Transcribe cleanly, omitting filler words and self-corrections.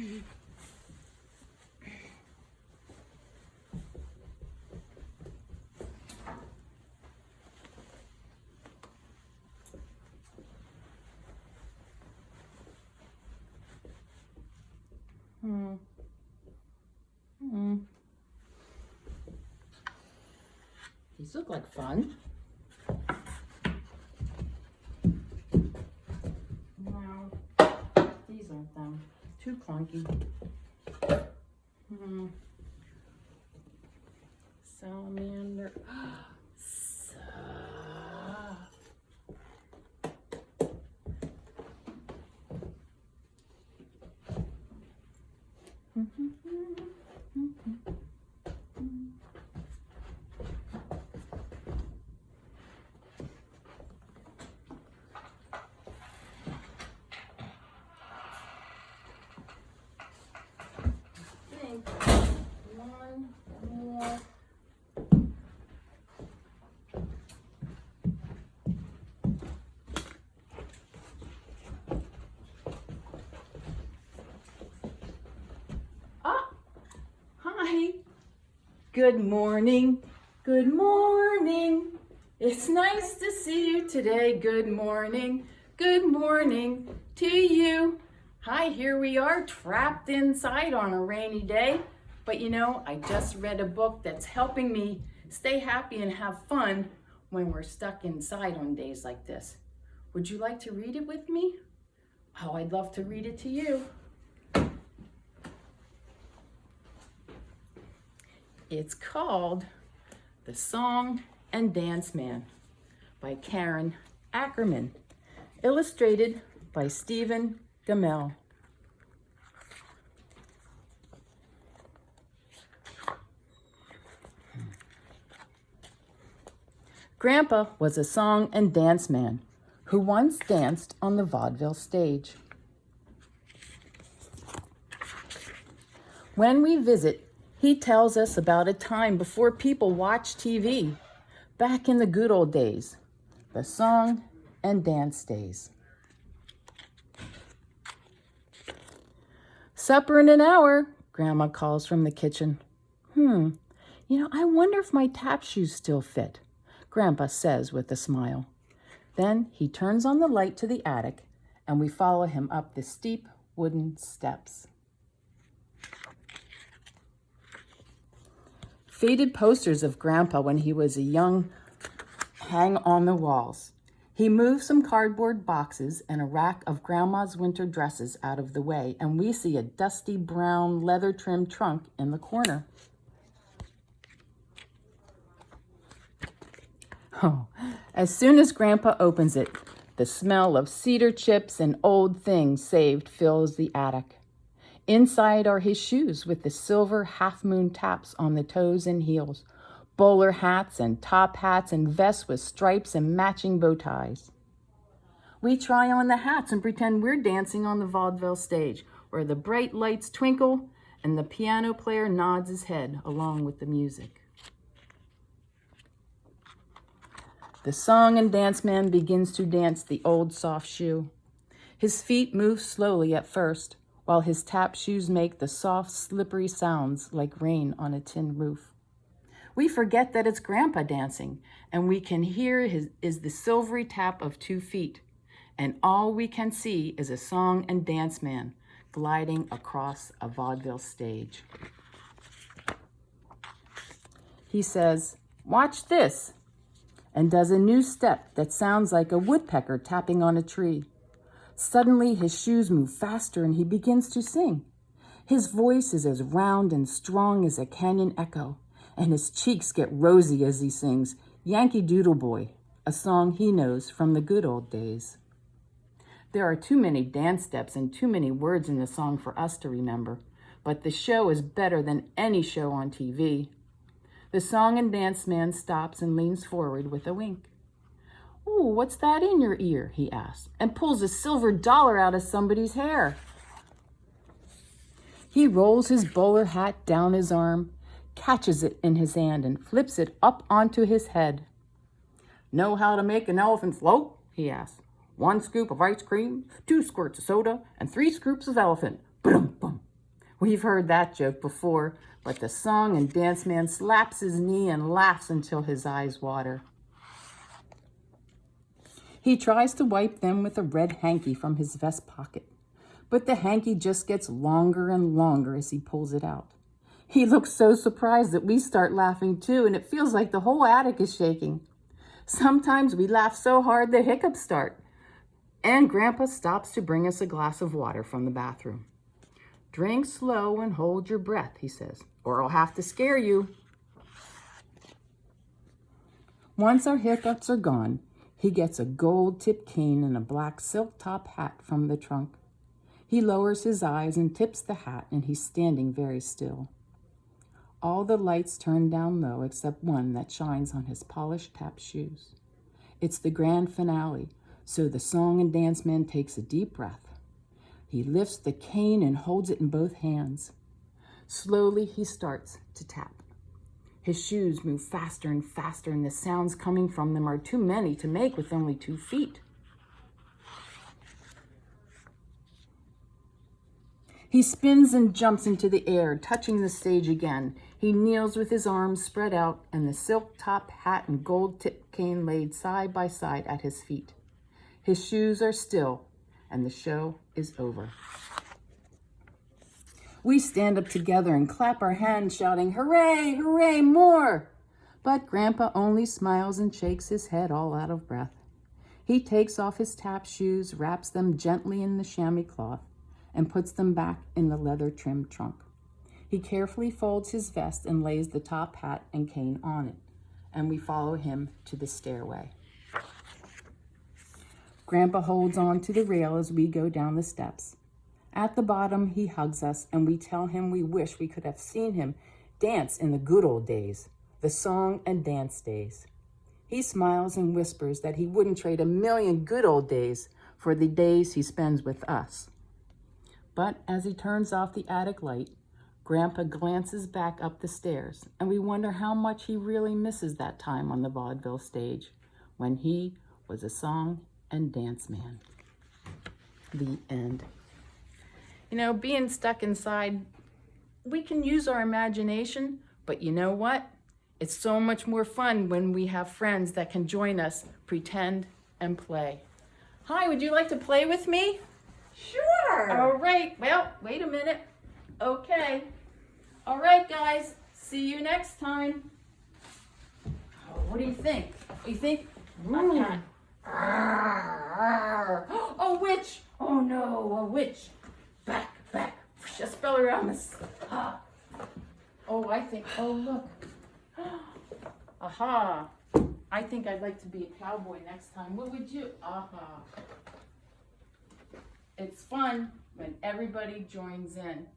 These look like fun. No, these aren't them. Too clunky. Salamander. One more. Ah, hi. Good morning. Good morning. It's nice to see you today. Good morning. Good morning to you. Hi, here we are trapped inside on a rainy day. But you know, I just read a book that's helping me stay happy and have fun when we're stuck inside on days like this. Would you like to read it with me? Oh, I'd love to read it to you. It's called The Song and Dance Man by Ackerman, illustrated by Gammell. Grandpa was a song and dance man who once danced on the vaudeville stage. When we visit, he tells us about a time before people watched TV, back in the good old days, the song and dance days. Supper in an hour, Grandma calls from the kitchen. I wonder if my tap shoes still fit, Grandpa says with a smile. Then he turns on the light to the attic, and we follow him up the steep wooden steps. Faded posters of Grandpa when he was young hang on the walls. He moved some cardboard boxes and a rack of Grandma's winter dresses out of the way, and we see a dusty brown leather-trimmed trunk in the corner. Oh, as soon as Grandpa opens it, the smell of cedar chips and old things saved fills the attic. Inside are his shoes with the silver half-moon taps on the toes and heels, bowler hats and top hats and vests with stripes and matching bow ties. We try on the hats and pretend we're dancing on the vaudeville stage, where the bright lights twinkle and the piano player nods his head along with the music. The song and dance man begins to dance the old soft shoe. His feet move slowly at first, while his tap shoes make the soft, slippery sounds like rain on a tin roof. We forget that it's Grandpa dancing, and we can hear is the silvery tap of 2 feet, and all we can see is a song and dance man gliding across a vaudeville stage. He says, "Watch this," and does a new step that sounds like a woodpecker tapping on a tree. Suddenly, his shoes move faster and he begins to sing. His voice is as round and strong as a canyon echo, and his cheeks get rosy as he sings Yankee Doodle Boy, a song he knows from the good old days. There are too many dance steps and too many words in the song for us to remember, but the show is better than any show on TV. The song and dance man stops and leans forward with a wink. "Ooh, what's that in your ear?" he asks, and pulls a silver dollar out of somebody's hair. He rolls his bowler hat down his arm, catches it in his hand, and flips it up onto his head. "Know how to make an elephant float?" he asks. "1 scoop of ice cream, 2 squirts of soda, and 3 scoops of elephant. Boom, boom." We've heard that joke before, but the song and dance man slaps his knee and laughs until his eyes water. He tries to wipe them with a red hanky from his vest pocket, but the hanky just gets longer and longer as he pulls it out. He looks so surprised that we start laughing too, and it feels like the whole attic is shaking. Sometimes we laugh so hard the hiccups start, and Grandpa stops to bring us a glass of water from the bathroom. "Drink slow and hold your breath," he says, "or I'll have to scare you." Once our hiccups are gone, he gets a gold-tipped cane and a black silk top hat from the trunk. He lowers his eyes and tips the hat, and he's standing very still. All the lights turn down low except one that shines on his polished tap shoes. It's the grand finale, so the song and dance man takes a deep breath. He lifts the cane and holds it in both hands. Slowly, he starts to tap. His shoes move faster and faster, and the sounds coming from them are too many to make with only 2 feet. He spins and jumps into the air, touching the stage again. He kneels with his arms spread out and the silk top hat and gold-tipped cane laid side by side at his feet. His shoes are still, and the show is over. We stand up together and clap our hands, shouting, "Hooray, hooray, more!" But Grandpa only smiles and shakes his head all out of breath. He takes off his tap shoes, wraps them gently in the chamois cloth, and puts them back in the leather-trimmed trunk. He carefully folds his vest and lays the top hat and cane on it, and we follow him to the stairway. Grandpa holds on to the rail as we go down the steps. At the bottom, he hugs us, and we tell him we wish we could have seen him dance in the good old days, the song and dance days. He smiles and whispers that he wouldn't trade a million good old days for the days he spends with us. But as he turns off the attic light, Grandpa glances back up the stairs, and we wonder how much he really misses that time on the vaudeville stage when he was a song and dance man. The end. You know, being stuck inside, we can use our imagination, but you know what? It's so much more fun when we have friends that can join us, pretend, and play. Hi, would you like to play with me? Sure. All right, well, wait a minute. Okay. All right, guys, see you next time. Oh, what do you think? You think? A witch! Oh no, a witch! Back, back. A spell around this. Oh, look. Aha. I think I'd like to be a cowboy next time. What would you? Aha. It's fun when everybody joins in.